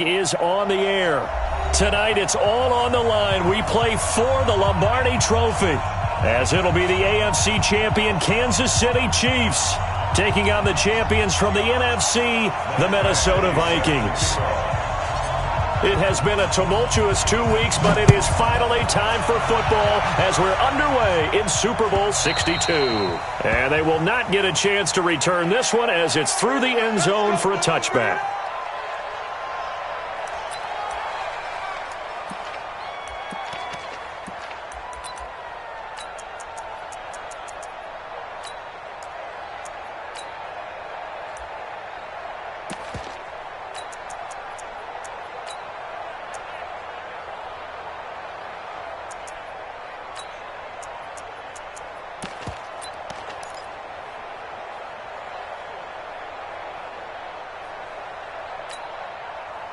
Is on the air. Tonight, it's all on the line. We play for the Lombardi Trophy, as it'll be the AFC champion Kansas City Chiefs taking on the champions from the NFC, the Minnesota Vikings. It has been a tumultuous 2 weeks, but it is finally time for football as we're underway in Super Bowl 62. And they will not get a chance to return this one as it's through the end zone for a touchback.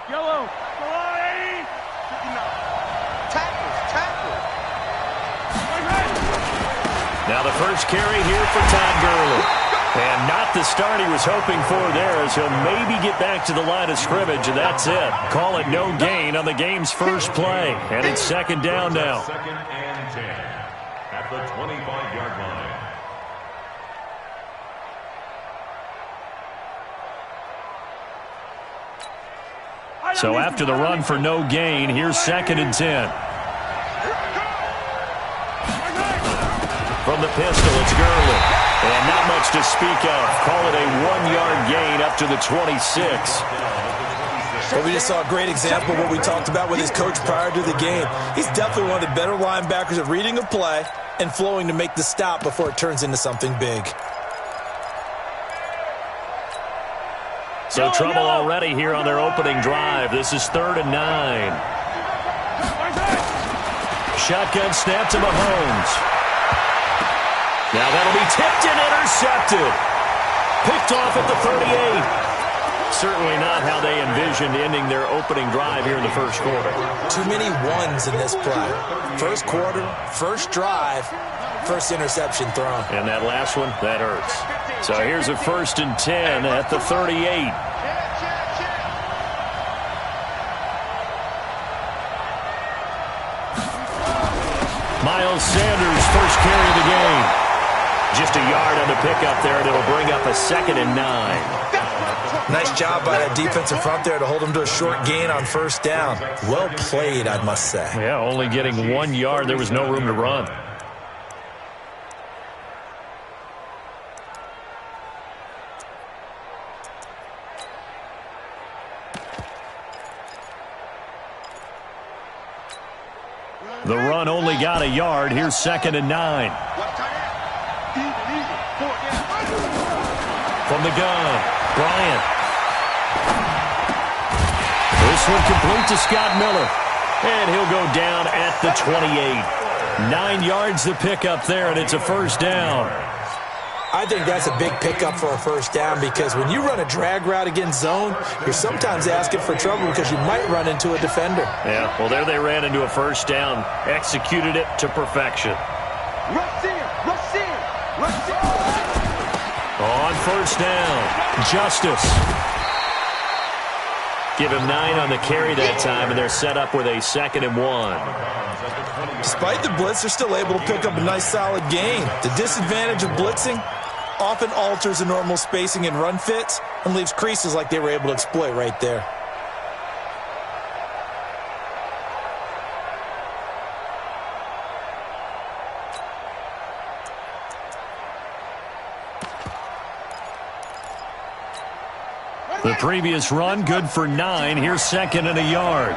Yellow. Now the first carry here for Todd Gurley. And not the start he was hoping for there, as he'll maybe get back to the line of scrimmage, and that's it. Call it no gain on the game's first play. And it's second down now. Second and 10 at the 25-yard line. So after the run for no gain, here's second and 10. From the pistol, it's Gurley. And not much to speak of. Call it a 1-yard gain up to the 26. Well, we just saw a great example of what we talked about with his coach prior to the game. He's definitely one of the better linebackers at reading a play and flowing to make the stop before it turns into something big. So trouble already here on their opening drive. This is 3rd and 9. Shotgun snap to Mahomes. Now that'll be tipped and intercepted. Picked off at the 38. Certainly not how they envisioned ending their opening drive here in the first quarter. Too many ones in this play. First quarter, first drive, first interception thrown. And that last one, that hurts. So here's a 1st and 10 at the 38. Miles Sanders, first carry of the game. Just a yard on the pickup there, and it'll bring up a 2nd and 9. Nice job by that defensive front there to hold him to a short gain on first down. Well played, I must say. Yeah, only getting 1 yard. There was no room to run. The run only got a yard. Here's 2nd and 9. From the gun, Bryant. This one complete to Scott Miller. And he'll go down at the 28. 9 yards the pickup there, and it's a first down. I think that's a big pickup for a first down because when you run a drag route against zone, you're sometimes asking for trouble because you might run into a defender. Yeah, well, there they ran into a first down. Executed it to perfection. On first down, Justice. Give him 9 on the carry that time, and they're set up with a 2nd and 1. Despite the blitz, they're still able to pick up a nice solid gain. The disadvantage of blitzing often alters the normal spacing and run fits and leaves creases like they were able to exploit right there. The previous run, good for 9. Here's 2nd and a yard.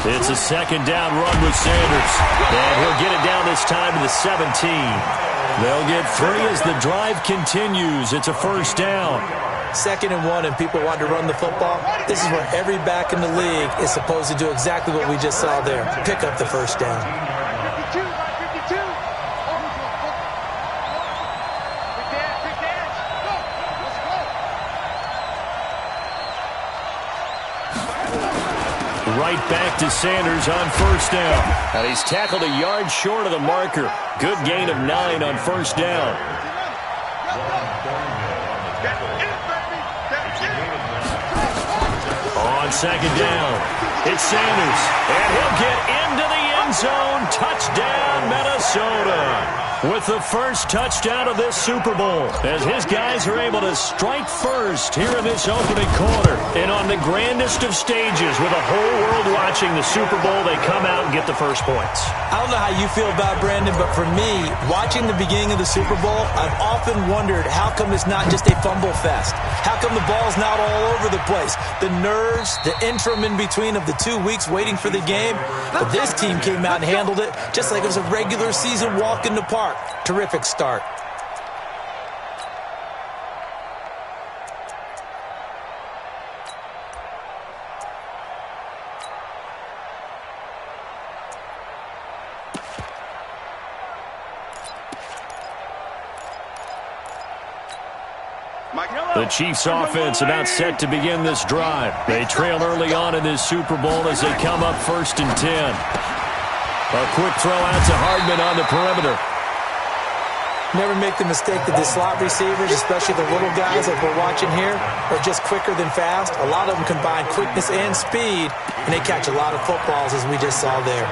It's a 2nd down run with Sanders. And he'll get it down this time to the 17. They'll get 3 as the drive continues. It's a first down. 2nd and 1 and people want to run the football. This is where every back in the league is supposed to do exactly what we just saw there. Pick up the first down. Right back to Sanders on first down. And he's tackled a yard short of the marker. Good gain of 9 on first down. on second down. It's Sanders, and he'll get into the end zone. Touchdown, Minnesota. With the first touchdown of this Super Bowl, as his guys are able to strike first here in this opening quarter. And on the grandest of stages, with the whole world watching the Super Bowl, they come out and get the first points. I don't know how you feel about Brandon, but for me, watching the beginning of the Super Bowl, I've often wondered how come it's not just a fumble fest? How come the ball's not all over the place? The nerves, the interim in between of the 2 weeks waiting for the game. But this team came out and handled it just like it was a regular season walk in the park. Terrific start. The Chiefs offense about set to begin this drive. They trail early on in this Super Bowl as they come up 1st and 10. A quick throw out to Hardman on the perimeter. Never make the mistake that the slot receivers, especially the little guys like we're watching here, are just quicker than fast. A lot of them combine quickness and speed, and they catch a lot of footballs, as we just saw there.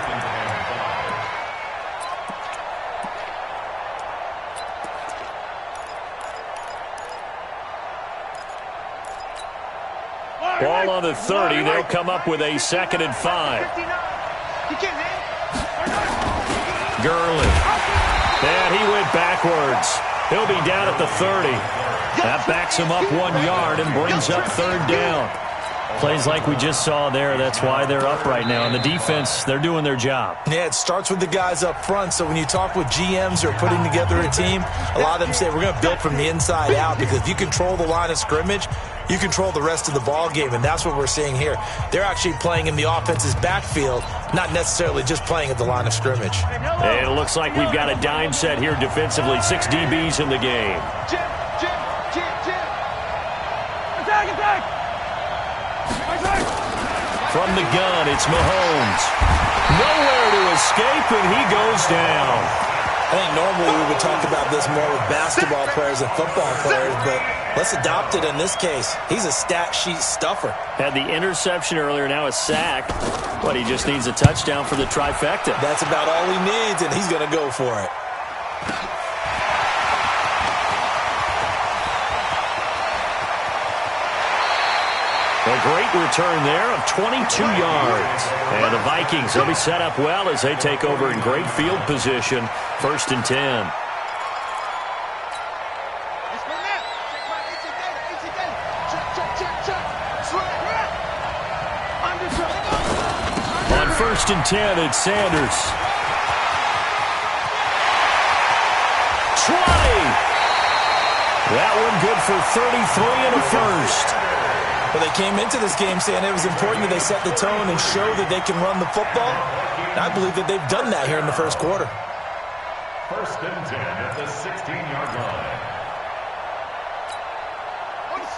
Ball on the 30. They'll come up with a 2nd and 5. Gurley. And he went backwards. He'll be down at the 30. That backs him up 1 yard and brings up 3rd down. Plays like we just saw there. That's why they're up right now. And the defense, they're doing their job. Yeah, it starts with the guys up front. So when you talk with GMs who are putting together a team, a lot of them say we're going to build from the inside out, because if you control the line of scrimmage, you control the rest of the ball game, and that's what we're seeing here. They're actually playing in the offense's backfield, not necessarily just playing at the line of scrimmage. And it looks like we've got a dime set here defensively. 6 DBs in the game. From the gun, it's Mahomes. Nowhere to escape, and he goes down. I think normally we would talk about this more with basketball players and football players, but let's adopt it in this case. He's a stat sheet stuffer. Had the interception earlier, now a sack. But he just needs a touchdown for the trifecta. That's about all he needs, and he's going to go for it. A great return there of 22 yards. And the Vikings, they'll be set up well as they take over in great field position. 1st and 10. On 1st and 10, it's Sanders. 20. That one good for 33 and a first. Well, they came into this game saying it was important that they set the tone and show that they can run the football. And I believe that they've done that here in the first quarter. 1st and 10 at the 16-yard line.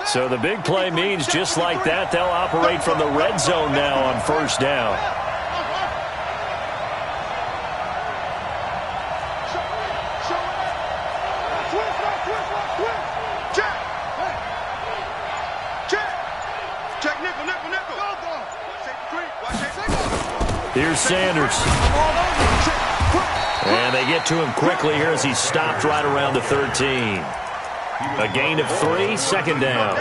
So the big play means just like that, they'll operate from the red zone now on 1st down. Here's Sanders. And they get to him quickly here as he's stopped right around the 13. A gain of 3, 2nd down.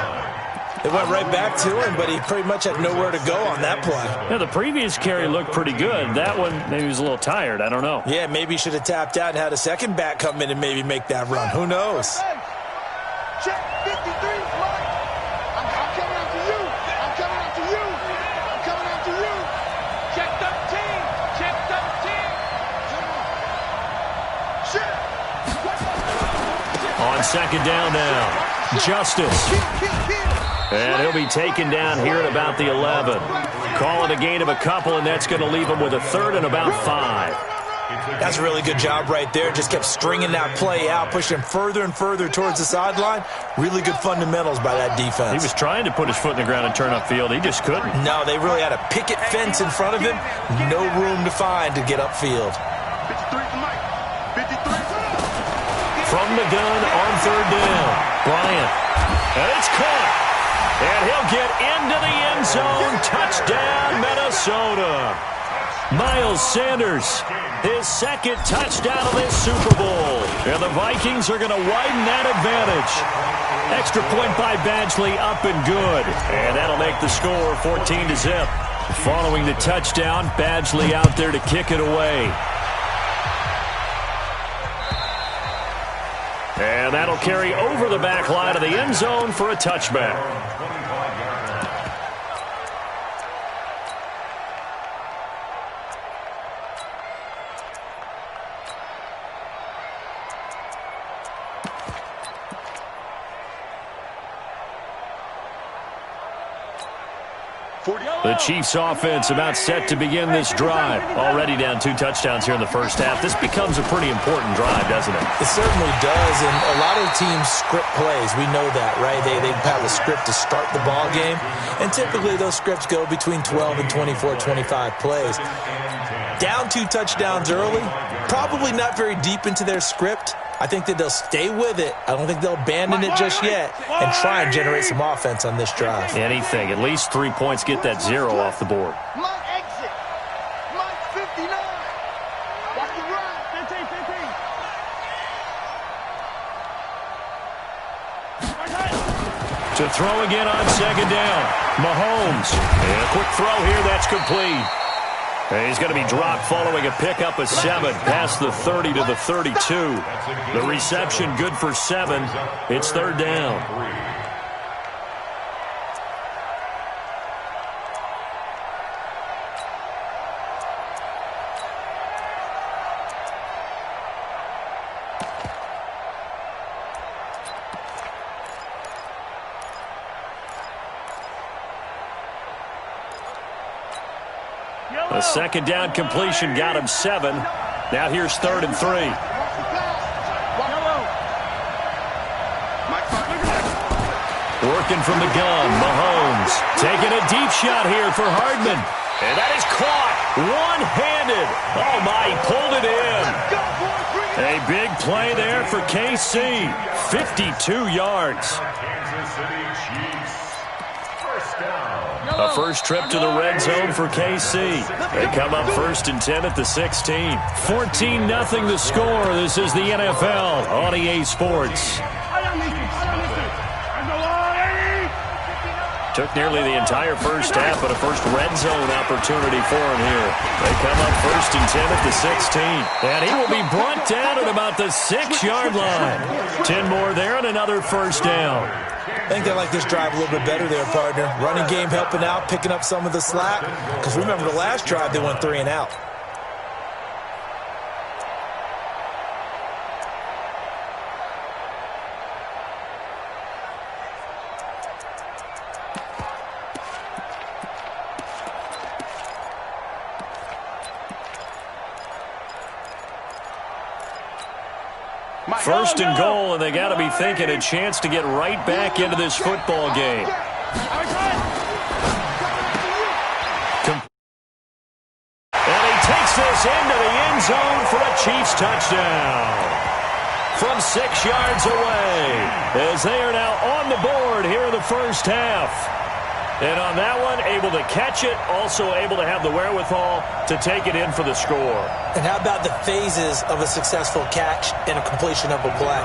They went right back to him, but he pretty much had nowhere to go on that play. Yeah, the previous carry looked pretty good. That one, maybe he was a little tired. I don't know. Yeah, maybe he should have tapped out and had a second back come in and maybe make that run. Who knows? Check 53, Mike. I'm coming after you. I'm coming after you. I'm coming after you. Check 13. Check 13. On 2nd down now. Justice. And he'll be taken down here at about the 11. Call it a gain of a couple, and that's going to leave him with a 3rd and about 5. That's a really good job right there. Just kept stringing that play out, pushing him further and further towards the sideline. Really good fundamentals by that defense. He was trying to put his foot in the ground and turn upfield. He just couldn't. No, they really had a picket fence in front of him. No room to find to get upfield. 53 for Mike. 53. From the gun on 3rd down. Bryant. And it's caught. And he'll get into the end zone. Minnesota. Miles Sanders, his second touchdown of this Super Bowl. And the Vikings are going to widen that advantage. Extra point by Badgley, up and good. And that'll make the score 14-0. Following the touchdown, Badgley out there to kick it away. And that'll carry over the back line of the end zone for a touchback. The Chiefs offense about set to begin this drive. Already down 2 touchdowns here in the first half. This becomes a pretty important drive, doesn't it? It certainly does, and a lot of teams script plays. We know that, right? They have a script to start the ball game, and typically those scripts go between 12 and 24, 25 plays. Down 2 touchdowns early, probably not very deep into their script. I think that they'll stay with it. I don't think they'll abandon it just yet and try and generate some offense on this drive. Anything. At least 3 points, get that 0 off the board. My exit. My 59. Watch the run. 15. To throw again on second down. Mahomes. And a quick throw here. That's complete. And he's going to be dropped following a pickup of 7 past the 30 to the 32. The reception good for 7. It's third down. A second down completion got him 7. Now here's 3rd and 3. Working from the gun, Mahomes taking a deep shot here for Hardman. And that is caught one-handed. Oh, my, he pulled it in. A big play there for KC. 52 yards. A first trip to the red zone for KC. They come up 1st and 10 at the 16. 14-0 the score. This is the NFL on EA Sports. Took nearly the entire first half, but a first red zone opportunity for him here. They come up 1st and 10 at the 16. And he will be brought down at about the 6-yard line. 10 more there and another first down. I think they like this drive a little bit better there, partner. Running game helping out, picking up some of the slack. Because remember, the last drive, they went 3 and out. First and goal, and they got to be thinking a chance to get right back into this football game. And he takes this into the end zone for a Chiefs touchdown. From 6 yards away, as they are now on the board here in the first half. And on that one, able to catch it, also able to have the wherewithal to take it in for the score. And how about the phases of a successful catch and a completion of a play?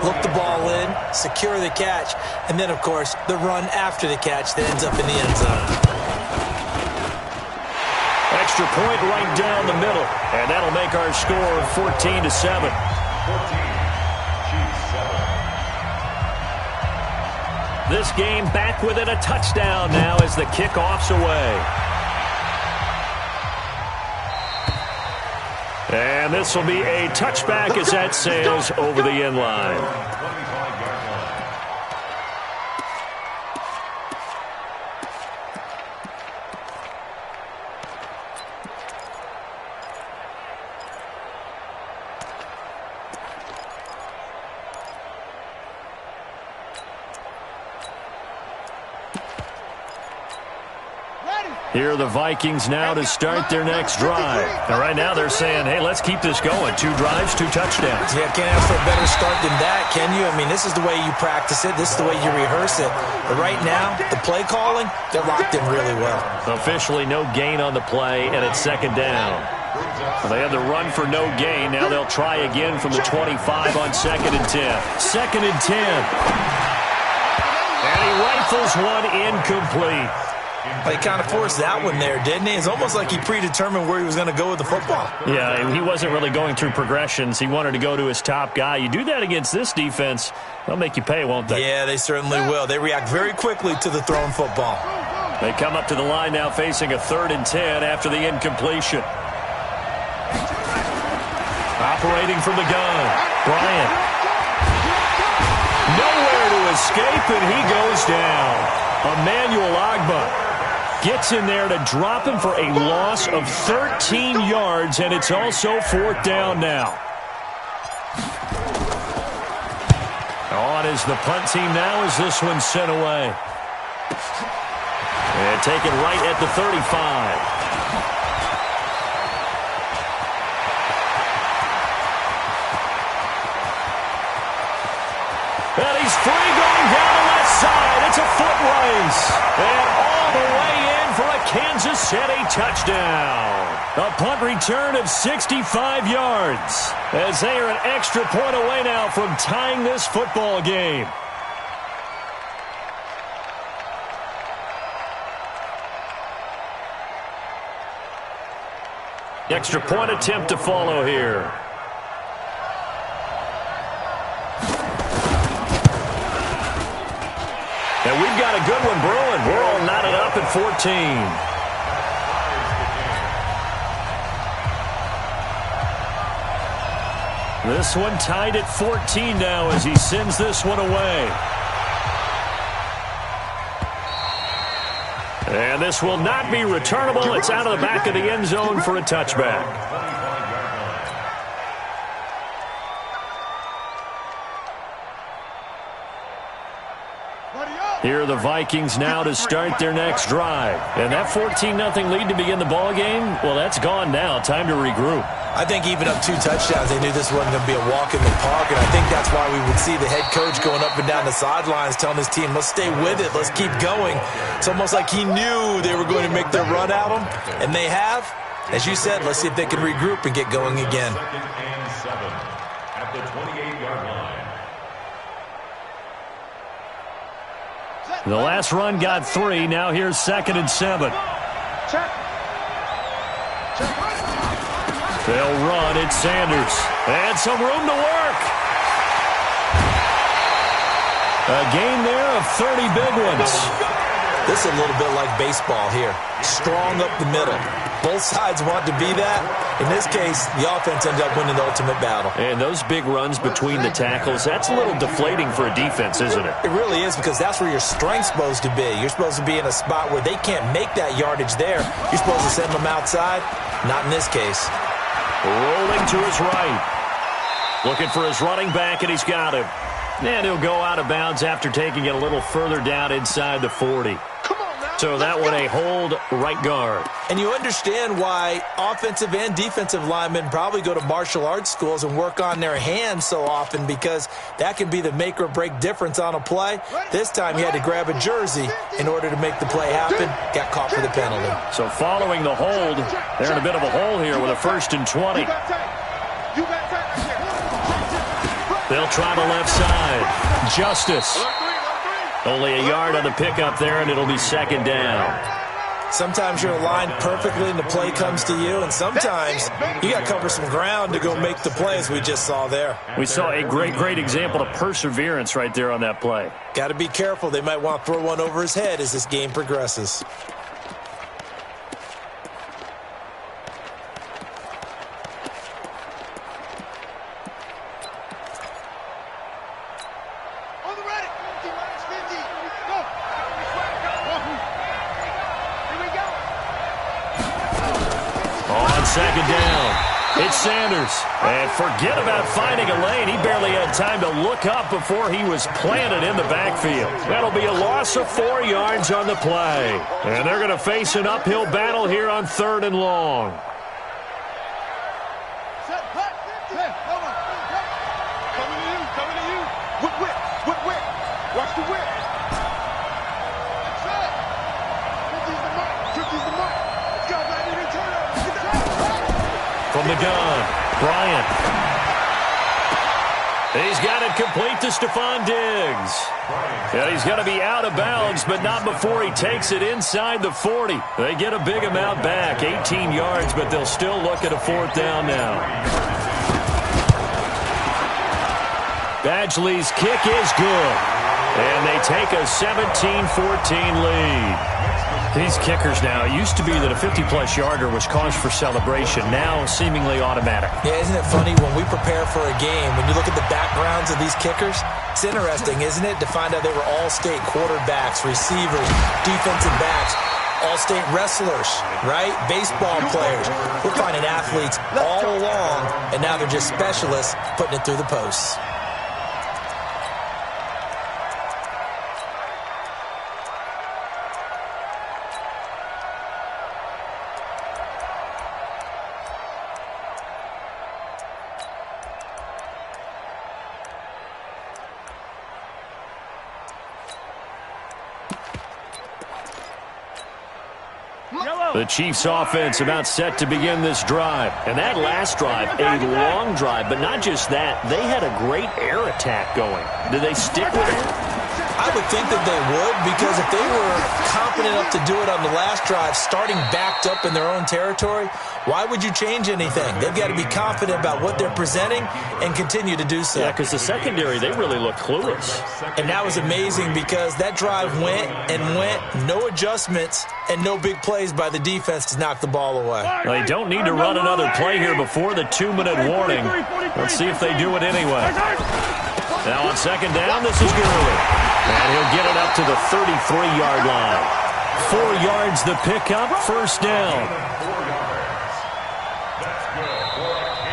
Look the ball in, secure the catch, and then, of course, the run after the catch that ends up in the end zone. Extra point right down the middle, and that'll make our score 14-7. 14. This game back within a touchdown now as the kickoff's away. And this will be a touchback as that sails over the end line. Here are the Vikings now to start their next drive. And right now they're saying, hey, let's keep this going. 2 drives, 2 touchdowns. Yeah, can't ask for a better start than that, can you? I mean, this is the way you practice it. This is the way you rehearse it. But right now, the play calling, they're locked in really well. Officially no gain on the play, and it's 2nd down. Well, they had the run for no gain. Now they'll try again from the 25 on 2nd and 10. 2nd and 10. And he rifles one incomplete. He kind of forced that one there, didn't he? It's almost like he predetermined where he was going to go with the football. Yeah, he wasn't really going through progressions. He wanted to go to his top guy. You do that against this defense, they'll make you pay, won't they? Yeah, they certainly will. They react very quickly to the thrown football. They come up to the line now facing a 3rd and 10 after the incompletion. Operating from the gun, Bryant. Nowhere to escape, and he goes down. Emmanuel Ogbah gets in there to drop him for a loss of 13 yards, and it's also 4th down now. On is the punt team now as this one's sent away. And taken right at the 35. And he's free going down the left side. It's a foot race. And all the way in for a Kansas City touchdown. A punt return of 65 yards. As they are an extra point away now from tying this football game. Extra point attempt to follow here. And we've got a good one brewing. We're all knotted up at 14. This one tied at 14 now as he sends this one away. And this will not be returnable. It's out of the back of the end zone for a touchback. Here are the Vikings now to start their next drive. And that 14-0 lead to begin the ball game, well, that's gone now. Time to regroup. I think even up 2 touchdowns, they knew this wasn't going to be a walk in the park, and I think that's why we would see the head coach going up and down the sidelines telling his team, let's stay with it, let's keep going. It's almost like he knew they were going to make their run at him, and they have. As you said, let's see if they can regroup and get going again. 2nd and 7 at the 28-yard line. The last run got 3. Now here's 2nd and 7. They'll run. It's Sanders. And some room to work. A gain there of 30 big ones. This is a little bit like baseball here. Strong up the middle. Both sides want to be that. In this case, the offense ended up winning the ultimate battle. And those big runs between the tackles, that's a little deflating for a defense, isn't it? It really is, because that's where your strength's supposed to be. You're supposed to be in a spot where they can't make that yardage there. You're supposed to send them outside. Not in this case. Rolling to his right. Looking for his running back, and he's got him. And he'll go out of bounds after taking it a little further down inside the 40. So that one a hold right guard. And you understand why offensive and defensive linemen probably go to martial arts schools and work on their hands so often, because that can be the make or break difference on a play. This time he had to grab a jersey in order to make the play happen. Got caught for the penalty. So following the hold, they're in a bit of a hole here with a 1st and 20. They'll try the left side. Justice. Only a yard on the pickup there, and it'll be 2nd down. Sometimes you're aligned perfectly and the play comes to you, and sometimes you got to cover some ground to go make the play, as we just saw there. We saw a great example of perseverance right there on that play. Got to be careful. They might want to throw one over his head as this game progresses. On 2nd down, It's Sanders. And forget about finding a lane. He barely had time to look up before he was planted in the backfield. That'll be a loss of 4 yards on the play. And they're going to face an uphill battle here on 3rd and long. Coming to you. Whip. Watch the whip. From the gun, Bryant. He's got it complete to Stephon Diggs. And he's going to be out of bounds, but not before he takes it inside the 40. They get a big amount back, 18 yards, but they'll still look at a 4th down now. Badgley's kick is good. And they take a 17-14 lead. These kickers now, it used to be that a 50-plus yarder was cause for celebration, now seemingly automatic. Yeah, isn't it funny when we prepare for a game, when you look at the backgrounds of these kickers, it's interesting, isn't it, to find out they were all-state quarterbacks, receivers, defensive backs, all-state wrestlers, right? Baseball players. We're finding athletes all along, and now they're just specialists putting it through the posts. The Chiefs offense about set to begin this drive. And that last drive, a long drive, but not just that. They had a great air attack going. Did they stick with it? I would think that they would, because if they were confident enough to do it on the last drive, starting backed up in their own territory, why would you change anything? They've got to be confident about what they're presenting and continue to do so. Yeah, because the secondary, they really look clueless. And that was amazing because that drive went, no adjustments, and no big plays by the defense to knock the ball away. They don't need to run another play here before the 2-minute warning. Let's see if they do it anyway. Now on 2nd down, this is Gurley. And he'll get it up to the 33-yard line. 4 yards the pickup, 1st down.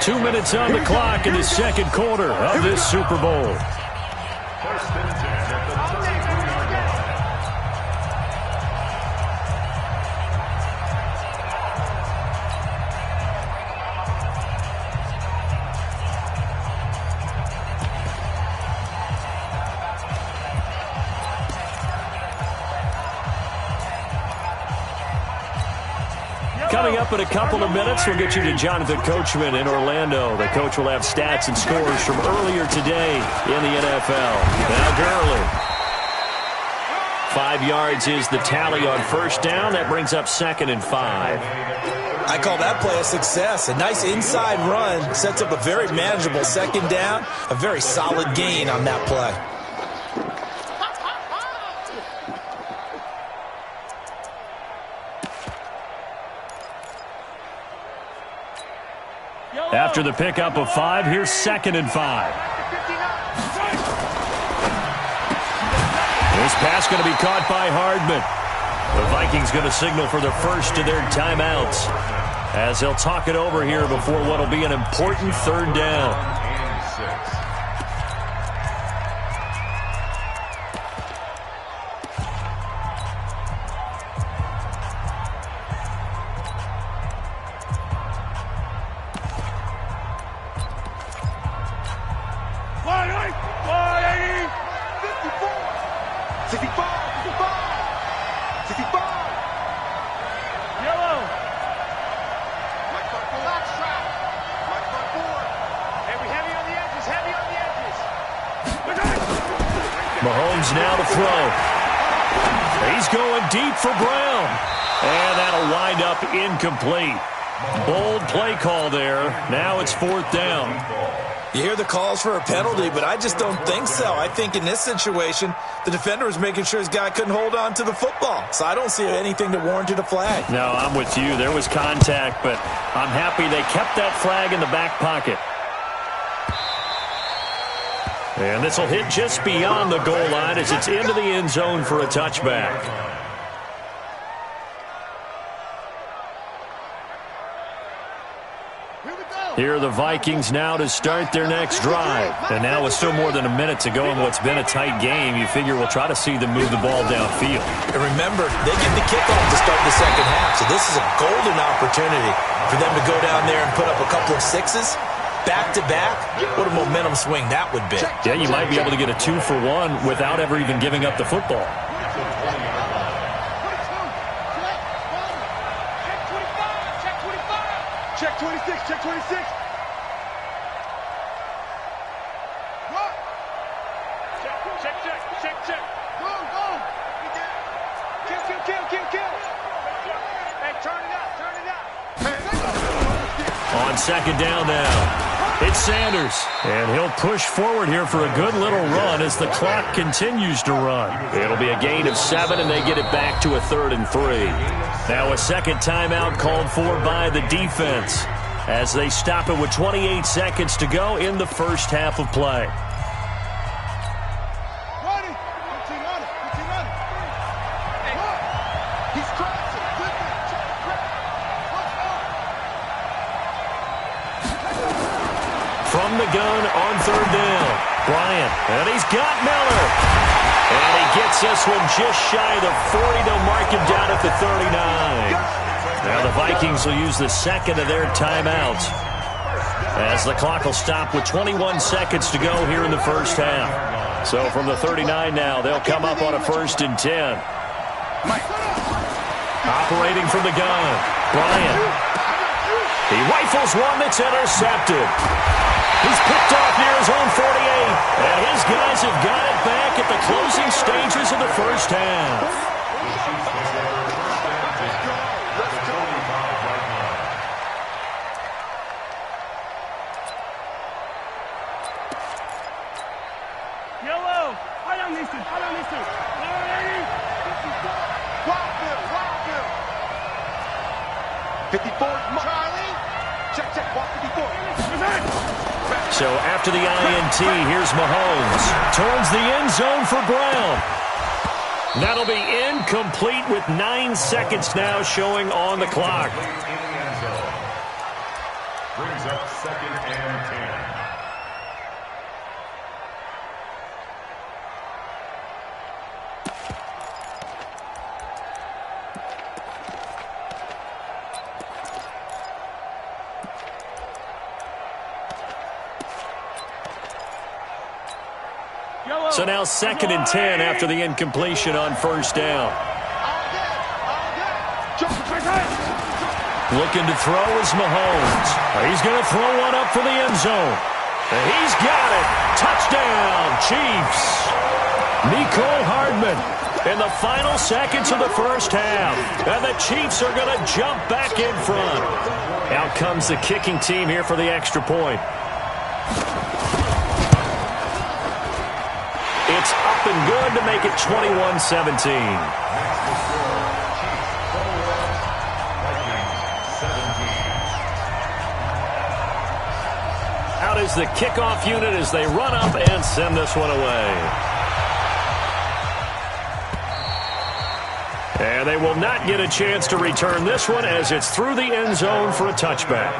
2 minutes on the clock in the 2nd quarter of this Super Bowl. Coming up in a couple of minutes, we'll get you to Jonathan Coachman in Orlando. The coach will have stats and scores from earlier today in the NFL. Now Gurley. 5 yards is the tally on 1st down. That brings up 2nd and 5. I call that play a success. A nice inside run sets up a very manageable 2nd down. A very solid gain on that play. After the pickup of 5, here's 2nd and 5. This pass going to be caught by Hardman. The Vikings going to signal for the first of their timeouts as they'll talk it over here before what will be an important 3rd down. Mahomes now to throw. He's going deep for Brown. And that'll wind up incomplete. Bold play call there. Now it's 4th down. You hear the calls for a penalty, but I just don't think so. I think in this situation, the defender was making sure his guy couldn't hold on to the football. So I don't see anything that warranted a flag. No, I'm with you. There was contact, but I'm happy they kept that flag in the back pocket. And this will hit just beyond the goal line as it's into the end zone for a touchback. Here are the Vikings now to start their next drive. And now with still more than a minute to go in what's been a tight game, you figure we'll try to see them move the ball downfield. And remember, they get the kickoff to start the second half, so this is a golden opportunity for them to go down there and put up a couple of sixes. Back-to-back, what a momentum swing that would be. Yeah, you might be able to get a 2-for-1 without ever even giving up the football. Check 26, check 26. What? Check. Go. Kill. Hey, turn it up. On second down now, it's Sanders. And he'll push forward here for a good little run as the clock continues to run. It'll be a gain of 7, and they get it back to a 3rd and 3. Now a second timeout called for by the defense as they stop it with 28 seconds to go in the first half of play. Ready. 15 on it. He's crashing. From the gun on 3rd down, Bryant, and he's got Miller. And he gets this one just shy of the 40 to mark him down at the 39. Now the Vikings will use the second of their timeouts as the clock will stop with 21 seconds to go here in the first half. So from the 39 now, they'll come up on a 1st and 10. Operating from the gun, Bryant. He rifles one that's intercepted. He's picked off near his own 48, and his guys have got it back at the closing stages of the first half. Yellow. I don't listen. Wildfield. 54. Charlie. Check. Walk 54. So after the INT, here's Mahomes. Towards the end zone for Brown. That'll be incomplete with 9 seconds now showing on the clock. Brings up 2nd and 10. So now 2nd and 10 after the incompletion on 1st down. Looking to throw is Mahomes. He's going to throw one up for the end zone. And he's got it. Touchdown, Chiefs. Mecole Hardman in the final seconds of the first half. And the Chiefs are going to jump back in front. Out comes the kicking team here for the extra point. It's up and good to make it 21-17. Out is the kickoff unit as they run up and send this one away. And they will not get a chance to return this one as it's through the end zone for a touchback.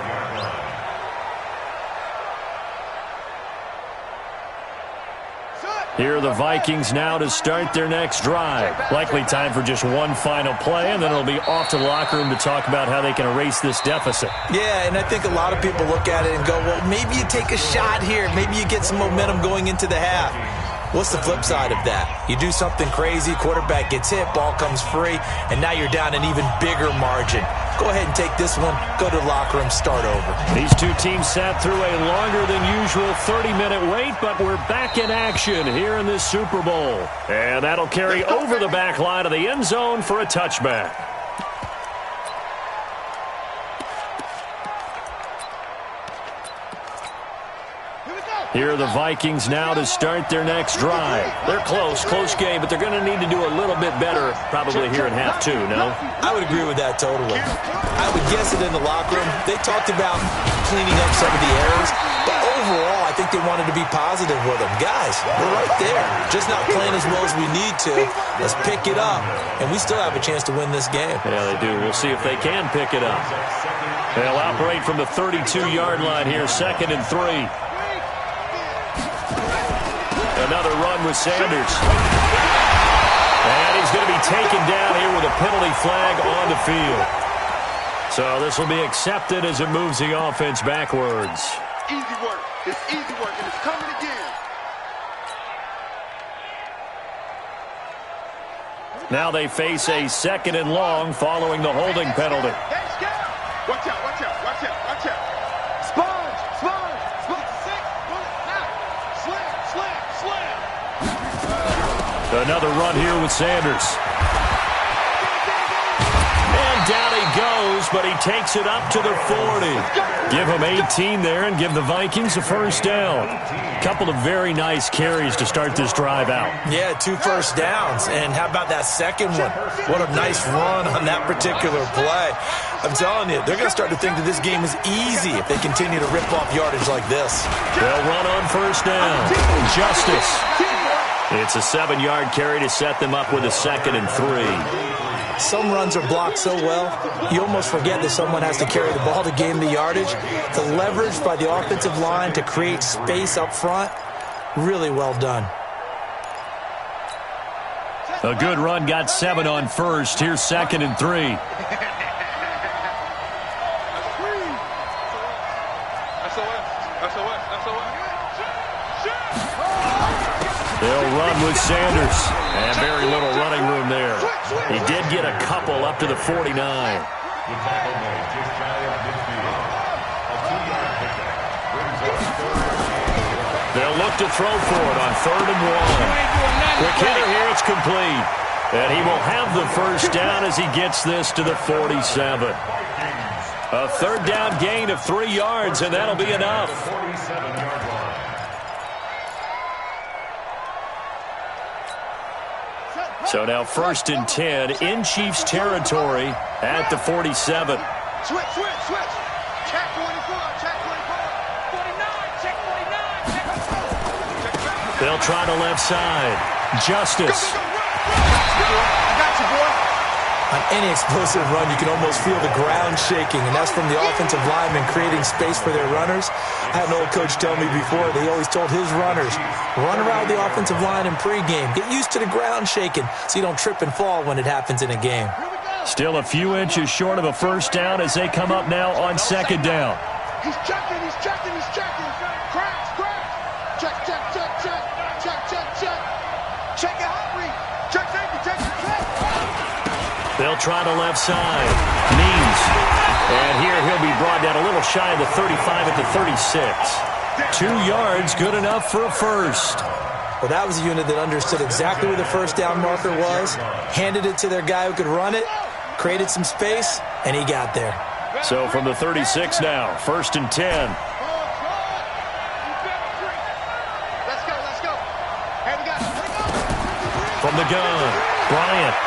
Here are the Vikings now to start their next drive. Likely time for just one final play, and then it'll be off to the locker room to talk about how they can erase this deficit. Yeah, and I think a lot of people look at it and go, well, maybe you take a shot here. Maybe you get some momentum going into the half. What's the flip side of that? You do something crazy, quarterback gets hit, ball comes free, and now you're down an even bigger margin. Go ahead and take this one, go to the locker room, start over. These two teams sat through a longer than usual 30-minute wait, but we're back in action here in this Super Bowl. And that'll carry over the back line of the end zone for a touchback. Here are the Vikings now to start their next drive. They're close game, but they're going to need to do a little bit better probably here in half 2, no? I would agree with that totally. I would guess it in the locker room. They talked about cleaning up some of the errors, but overall, I think they wanted to be positive with him. Guys, we're right there. Just not playing as well as we need to. Let's pick it up, and we still have a chance to win this game. Yeah, they do. We'll see if they can pick it up. They'll operate from the 32-yard line here, 2nd and 3. Another run with Sanders. And he's going to be taken down here with a penalty flag on the field. So this will be accepted as it moves the offense backwards. Easy work. It's easy work, and it's coming again. Now they face a 2nd and long following the holding penalty. Watch out, watch out, watch out, watch out. Sponge, sponge, sponge. 6, slam, slam, slam. Another run here with Sanders. And down he goes, but he takes it up to the 40. Give him 18 there and give the Vikings a first down. Couple of very nice carries to start this drive out. Yeah, 2 first downs. And how about that second one? What a nice run on that particular play. I'm telling you, they're going to start to think that this game is easy if they continue to rip off yardage like this. They'll run on first down. Justice. It's a 7-yard carry to set them up with a 2nd and 3. Some runs are blocked so well, you almost forget that someone has to carry the ball to gain the yardage. The leverage by the offensive line to create space up front, really well done. A good run got 7 on first. Here's 2nd and 3. They'll run with Sanders. And very little running room there. He did get a couple up to the 49. They'll look to throw for it on 3rd and 1. Quick hitter here, it's complete. And he will have the first down as he gets this to the 47. A 3rd down gain of 3 yards, and that'll be enough. So now 1st and 10 in Chiefs territory at the 47. Switch, switch, switch. Check 44, check 44. 49, check 49. They'll try the left side. Justice. I got you, boy. On any explosive run, you can almost feel the ground shaking, and that's from the offensive linemen creating space for their runners. I had an old coach tell me before, they always told his runners, run around the offensive line in pregame. Get used to the ground shaking so you don't trip and fall when it happens in a game. Still a few inches short of a first down as they come up now on 2nd down. He's checking, he's checking, he's checking. Crash, crash. Check, check, check, check. Check, check, check. Check it, Humphrey. Check, safety, check, check. They'll try the left side. Means. And here he'll be brought down a little shy of the 35 at the 36. 2 yards, good enough for a first. Well, that was a unit that understood exactly where the first down marker was, handed it to their guy who could run it, created some space, and he got there. So from the 36 now, 1st and 10. Let's go, let's go. Hey, we got it. From the gun, Bryant.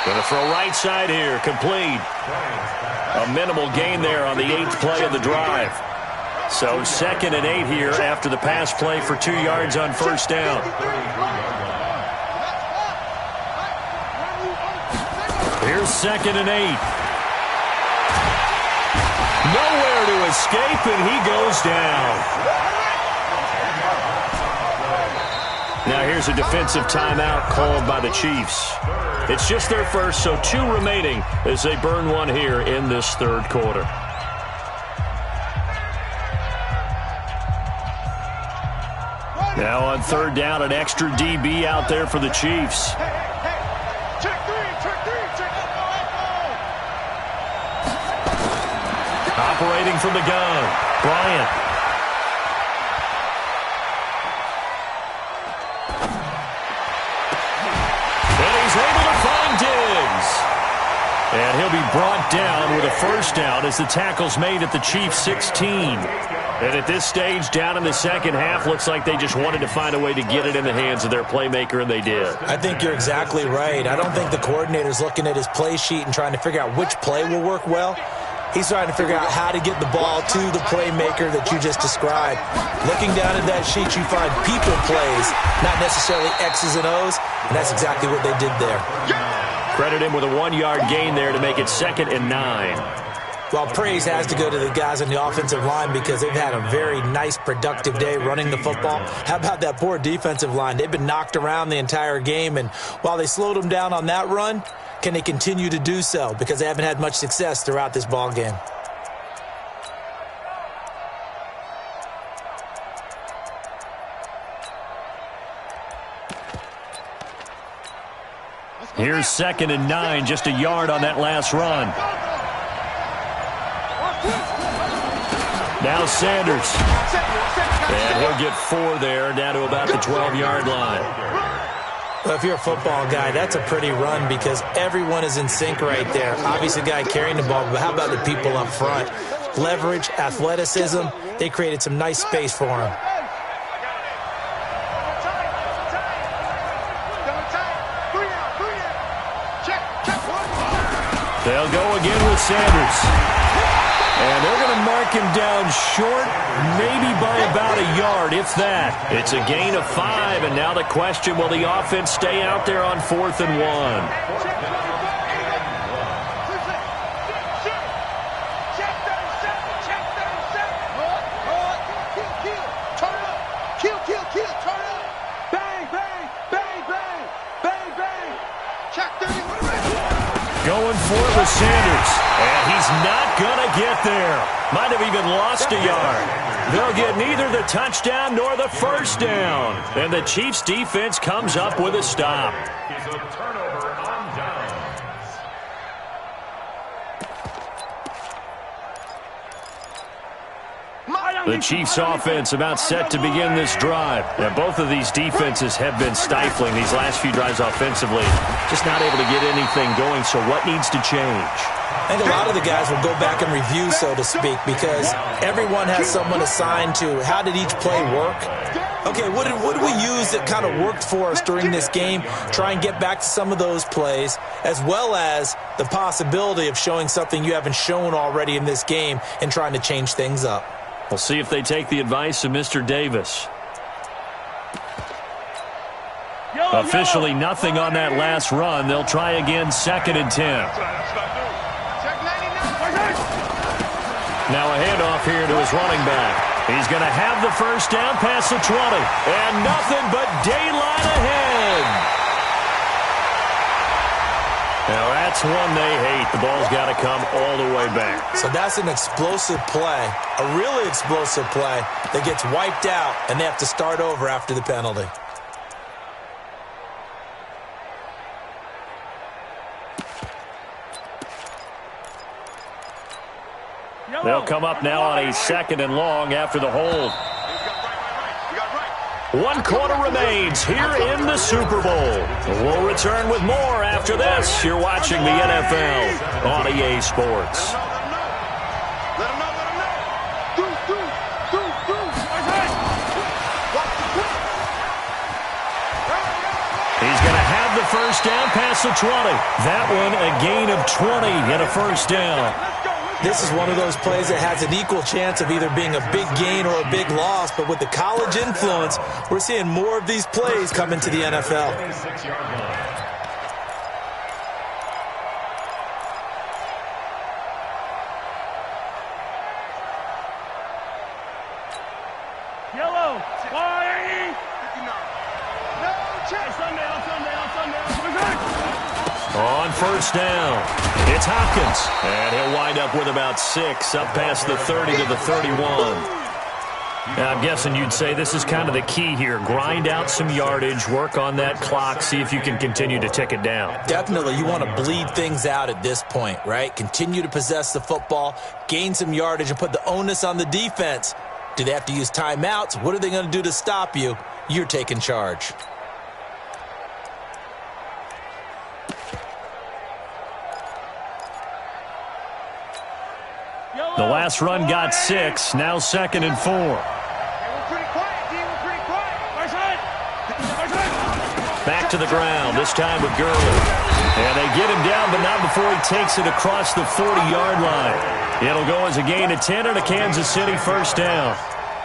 Going to throw right side here, complete. A minimal gain there on the 8th play of the drive. So 2nd and 8 here after the pass play for 2 yards on first down. Here's 2nd and 8. Nowhere to escape, and he goes down. Now here's a defensive timeout called by the Chiefs. It's just their first, so 2 remaining as they burn one here in this 3rd quarter. Now on 3rd down, an extra DB out there for the Chiefs. Check 3, check 3, check 3. Operating from the gun, Bryant. And he's able to find Diggs. And he'll be brought down with a first down as the tackle's made at the Chiefs' 16. And at this stage, down in the second half, looks like they just wanted to find a way to get it in the hands of their playmaker, and they did. I think you're exactly right. I don't think the coordinator's looking at his play sheet and trying to figure out which play will work well. He's trying to figure out how to get the ball to the playmaker that you just described. Looking down at that sheet, you find people plays, not necessarily X's and O's, and that's exactly what they did there. Credit him with a 1-yard gain there to make it 2nd and 9. Well, praise has to go to the guys on the offensive line because they've had a very nice, productive day running the football. How about that poor defensive line? They've been knocked around the entire game, and while they slowed them down on that run, can they continue to do so? Because they haven't had much success throughout this ball game. Here's 2nd and 9, just a yard on that last run. Now Sanders. And he'll get 4 there, down to about the 12-yard line. Well, if you're a football guy, that's a pretty run because everyone is in sync right there. Obviously, the guy carrying the ball, but how about the people up front? Leverage, athleticism, they created some nice space for him. They'll go again with Sanders. And they're going to mark him down short, maybe by about a yard, if that. It's a gain of 5, and now the question, will the offense stay out there on 4th and 1? Going for it with Sanders, and he's not going to get there. Might have even lost a yard. They'll get neither the touchdown nor the first down. And the Chiefs' defense comes up with a stop. Is a turnover on downs. The Chiefs' offense about set to begin this drive. Now, both of these defenses have been stifling these last few drives offensively. Just not able to get anything going, so what needs to change? I think a lot of the guys will go back and review, so to speak, because everyone has someone assigned to how did each play work. Okay, what did we use that kind of worked for us during this game? Try and get back to some of those plays, as well as the possibility of showing something you haven't shown already in this game and trying to change things up. We'll see if they take the advice of Mr. Davis. Officially nothing on that last run. They'll try again, 2nd and 10. Now a handoff here to his running back. He's going to have the first down past the 20. And nothing but daylight ahead. Now that's one they hate. The ball's got to come all the way back. So that's an explosive play, a really explosive play that gets wiped out, and they have to start over after the penalty. They'll come up now on a 2nd and long after the hold. 1 quarter remains here in the Super Bowl. We'll return with more after this. You're watching the NFL on EA Sports. He's going to have the first down past the 20. That one a gain of 20 and a first down. This is one of those plays that has an equal chance of either being a big gain or a big loss, but with the college influence, we're seeing more of these plays come into the NFL. Yellow, On first down, it's Hopkins, and he'll wind up with about 6, up past the 30 to the 31. Now, I'm guessing you'd say this is kind of the key here. Grind out some yardage, work on that clock, see if you can continue to tick it down. Definitely, you want to bleed things out at this point, right? Continue to possess the football, gain some yardage, and put the onus on the defense. Do they have to use timeouts? What are they going to do to stop you? You're taking charge. The last run got 6, now 2nd and 4. Back back to the ground, this time with Gurley. And they get him down, but not before he takes it across the 40-yard line. It'll go as a gain of 10 and a Kansas City first down.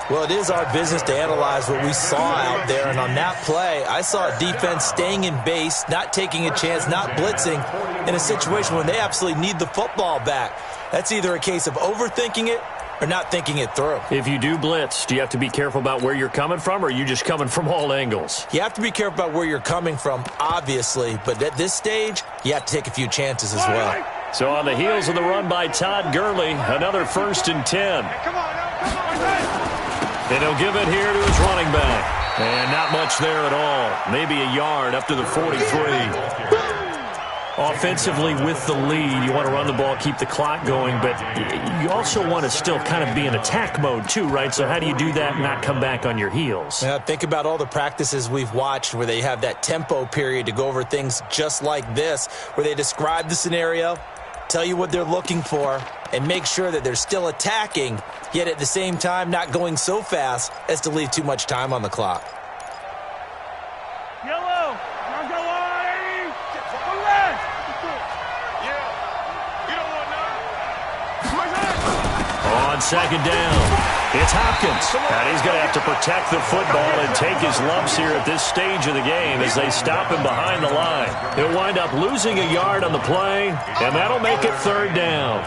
Well, it is our business to analyze what we saw out there, and on that play, I saw a defense staying in base, not taking a chance, not blitzing, in a situation when they absolutely need the football back. That's either a case of overthinking it or not thinking it through. If you do blitz, do you have to be careful about where you're coming from, or are you just coming from all angles? You have to be careful about where you're coming from, obviously, but at this stage, you have to take a few chances as well. So on the heels of the run by Todd Gurley, another 1st and 10. Come on, And he'll give it here to his running back. And not much there at all. Maybe a yard up to the 43. Offensively with the lead, you want to run the ball, keep the clock going, but you also want to still kind of be in attack mode too, right? So how do you do that and not come back on your heels? Yeah, think about all the practices we've watched where they have that tempo period to go over things just like this, where they describe the scenario, tell you what they're looking for, and make sure that they're still attacking, yet at the same time not going so fast as to leave too much time on the clock. Yellow. On the line. Red. You don't want none. On 2nd down, it's Hopkins. And he's going to have to protect the football and take his lumps here at this stage of the game as they stop him behind the line. He'll wind up losing a yard on the play, and that'll make it 3rd down.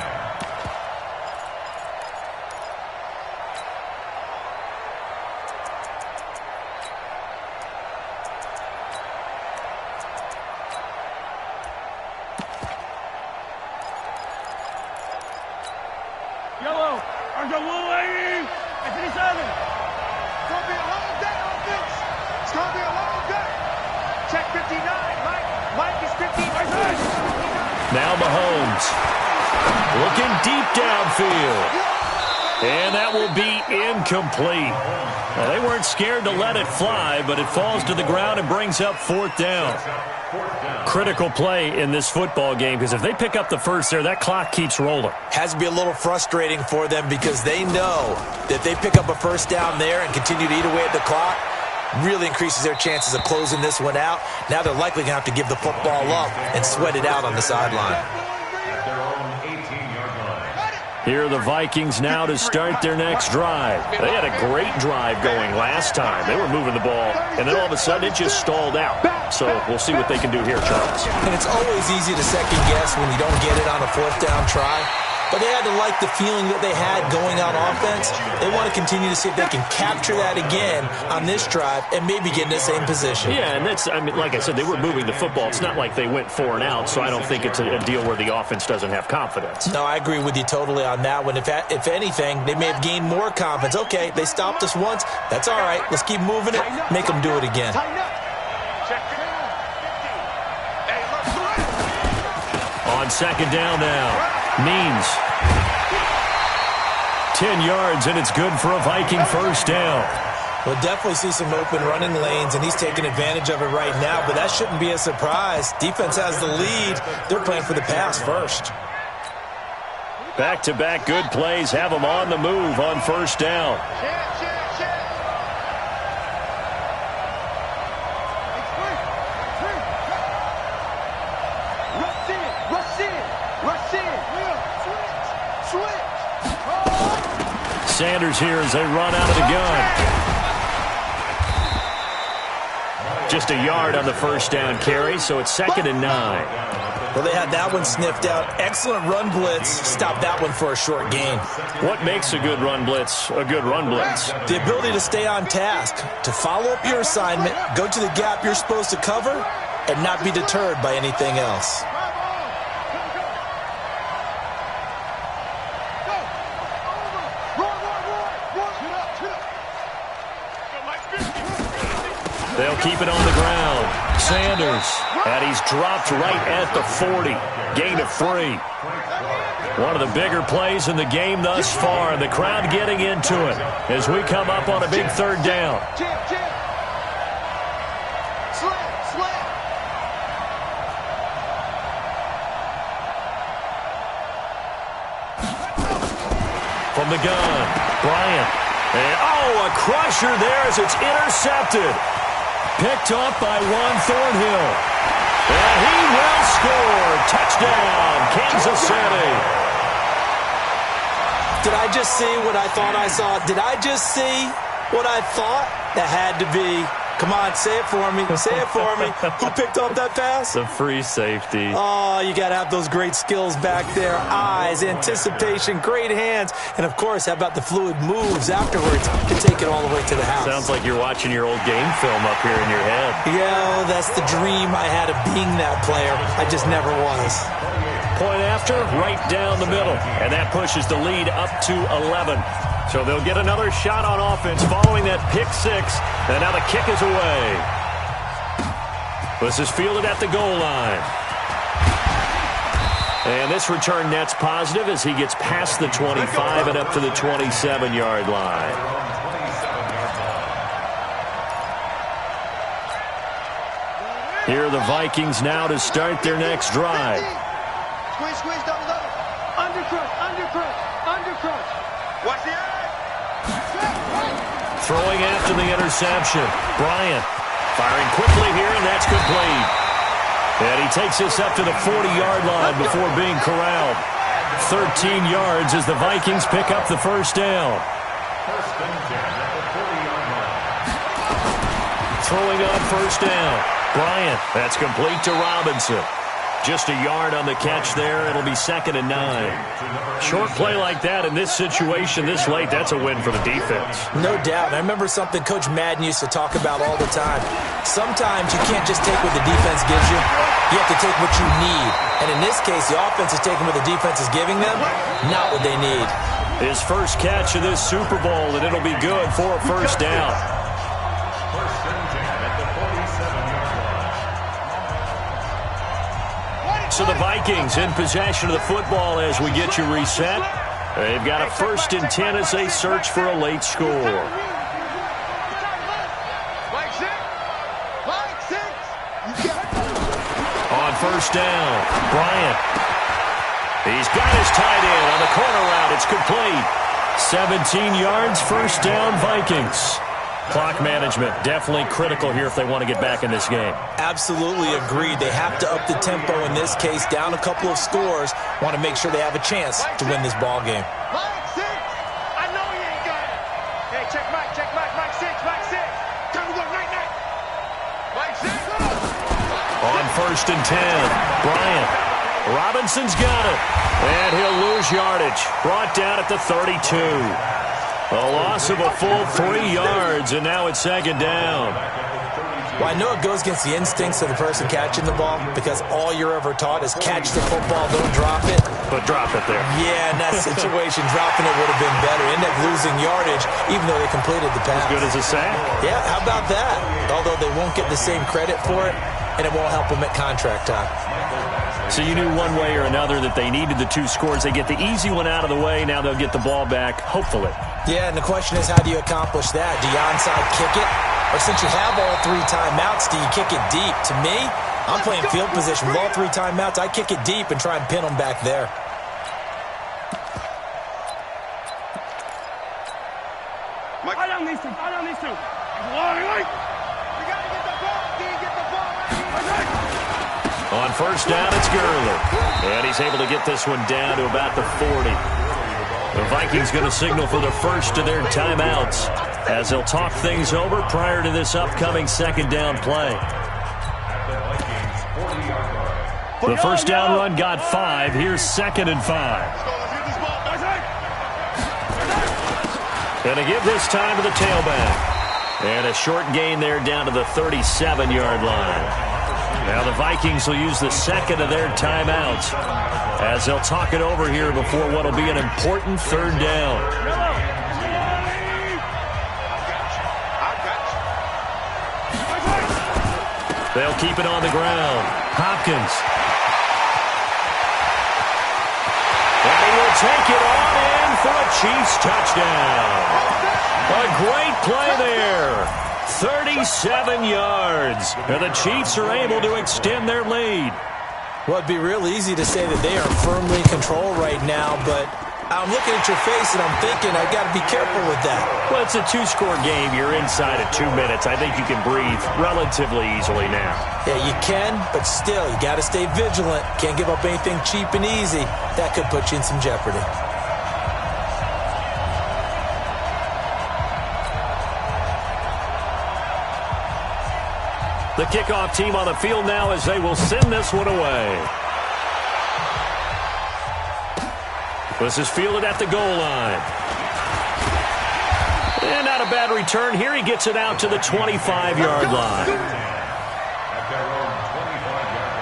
Yellow. On the line. 57. It's gonna be a long day, offense. It's gonna be a long day. Check 59, Mike. Mike is 59. Now Mahomes looking deep downfield. And that will be incomplete. Well, they weren't scared to let it fly, but it falls to the ground and brings up 4th down. Critical play in this football game, because if they pick up the first there, that clock keeps rolling. Has to be a little frustrating for them because they know that they pick up a first down there and continue to eat away at the clock, really increases their chances of closing this one out. Now they're likely going to have to give the football up and sweat it out on the sideline. Here are the Vikings now to start their next drive. They had a great drive going last time. They were moving the ball, and then all of a sudden it just stalled out. So we'll see what they can do here, Charles. And it's always easy to second guess when you don't get it on a 4th down try. But they had to like the feeling that they had going on offense. They want to continue to see if they can capture that again on this drive and maybe get in the same position. Yeah, and that's, I mean, like I said, they were moving the football. It's not like they went 4 and out, so I don't think it's a deal where the offense doesn't have confidence. No, I agree with you totally on that one. If anything, they may have gained more confidence. Okay, they stopped us once. That's all right. Let's keep moving it. Make them do it again. Tighten up. Check 50. Hey, look. On 2nd down now. Means 10 yards, and it's good for a Viking first down. We'll definitely see some open running lanes, and he's taking advantage of it right now, but that shouldn't be a surprise. Defense has the lead. They're playing for the pass first. Back-to-back good plays have them on the move on 1st down. Sanders here as they run out of the gun. Just a yard on the 1st down carry, so it's 2nd and 9. Well, they had that one sniffed out. Excellent run blitz. Stopped that one for a short gain. What makes a good run blitz a good run blitz? The ability to stay on task, to follow up your assignment, go to the gap you're supposed to cover, and not be deterred by anything else. They'll keep it on the ground. Sanders, and he's dropped right at the 40. Gain of 3. One of the bigger plays in the game thus far, and the crowd getting into it as we come up on a big 3rd down. From the gun, Bryant. And, a crusher there as it's intercepted. Picked off by Juan Thornhill. And he will score. Touchdown, Kansas City. Did I just see what I thought I saw? Did I just see what I thought? That had to be. Come on, say it for me. Say it for me. Who picked up that pass? The free safety. Oh, you got to have those great skills back there. Eyes, anticipation, great hands. And, of course, how about the fluid moves afterwards to take it all the way to the house? Sounds like you're watching your old game film up here in your head. Yeah, that's the dream I had of being that player. I just never was. Point after, right down the middle. And that pushes the lead up to 11. So they'll get another shot on offense following that pick six. And now the kick is away. This is fielded at the goal line. And this return net's positive as he gets past the 25 and up to the 27-yard line. Here are the Vikings now to start their next drive. Squeeze, squeeze, double, double. Undercrush, undercrush, undercrush. Watch the eye. Throwing after the interception. Bryant firing quickly here, and that's complete. And he takes this up to the 40-yard line before being corralled. 13 yards as the Vikings pick up the first down. Throwing on first down. Bryant, that's complete to Robinson. Just a yard on the catch there. It'll be 2nd and 9. Short play like that in this situation this late, that's a win for the defense. No doubt. I remember something Coach Madden used to talk about all the time. Sometimes you can't just take what the defense gives you. You have to take what you need. And in this case, the offense is taking what the defense is giving them, not what they need. His first catch of this Super Bowl, and it'll be good for a first down. So the Vikings in possession of the football as we get you reset. They've got a 1st and 10 as they search for a late score. On first down, Bryant. He's got his tight end on the corner route. It's complete. 17 yards, first down, Vikings. Clock management definitely critical here if they want to get back in this game. Absolutely agreed. They have to up the tempo in this case, down a couple of scores. Want to make sure they have a chance to win this ball game. Mike 6. I know he ain't got it. Hey, check Mike, Mike 6, Mike 6. Time to go, night, night. Mike 6. On 1st and 10, Bryant. Robinson's got it. And he'll lose yardage. Brought down at the 32. A loss of a full 3 yards, and now it's 2nd down. Well, I know it goes against the instincts of the person catching the ball because all you're ever taught is catch the football, don't drop it. But drop it there. Yeah, in that situation, dropping it would have been better. End up losing yardage, even though they completed the pass. As good as a sack? Yeah, how about that? Although they won't get the same credit for it, and it won't help them at contract time. So you knew one way or another that they needed the 2 scores. They get the easy one out of the way. Now they'll get the ball back, hopefully. Yeah, and the question is, how do you accomplish that? Do you onside kick it? Or since you have all 3 timeouts, do you kick it deep? To me, I'm playing field position with all 3 timeouts. I kick it deep and try and pin them back there. I don't need to. We gotta get the ball. Can you get the ball? On first down, it's Gurley. And he's able to get this one down to about the 40. The Vikings going to signal for the first of their timeouts as they'll talk things over prior to this upcoming 2nd down play. The first down run got 5. Here's 2nd and 5. And to give this time to the tailback. And a short gain there down to the 37-yard line. Now the Vikings will use the 2nd of their timeouts as they'll talk it over here before what will be an important 3rd down. They'll keep it on the ground. Hopkins. And he will take it on in for a Chiefs touchdown. A great play there. 37 yards. And the Chiefs are able to extend their lead. Well, it'd be real easy to say that they are firmly in control right now, but I'm looking at your face, and I'm thinking I've got to be careful with that. Well, it's a two-score game. You're inside of 2 minutes. I think you can breathe relatively easily now. Yeah, you can, but still, you got to stay vigilant. Can't give up anything cheap and easy. That could put you in some jeopardy. The kickoff team on the field now as they will send this one away. This is fielded at the goal line. And not a bad return here. He gets it out to the 25-yard line. At their own 25-yard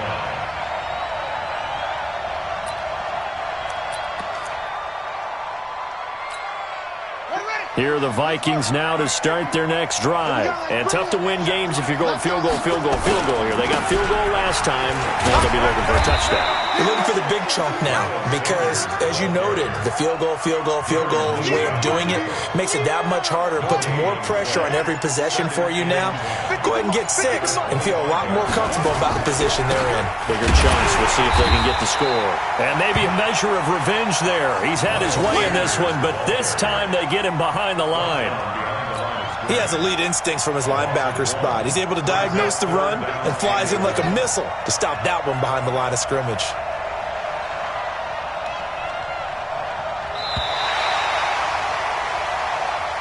line. Here are the Vikings now to start their next drive. And tough to win games if you're going field goal, field goal, field goal here. They got field goal last time. Now they'll be looking for a touchdown. You're looking for the big chunk now because, as you noted, the field goal way of doing it makes it that much harder. It puts more pressure on every possession for you now. Go ahead and get 6 and feel a lot more comfortable about the position they're in. Bigger chunks. We'll see if they can get the score. And maybe a measure of revenge there. He's had his way in this one, but this time they get him behind the line. He has elite instincts from his linebacker spot. He's able to diagnose the run and flies in like a missile to stop that one behind the line of scrimmage.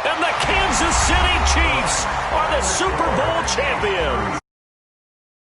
And the Kansas City Chiefs are the Super Bowl champions.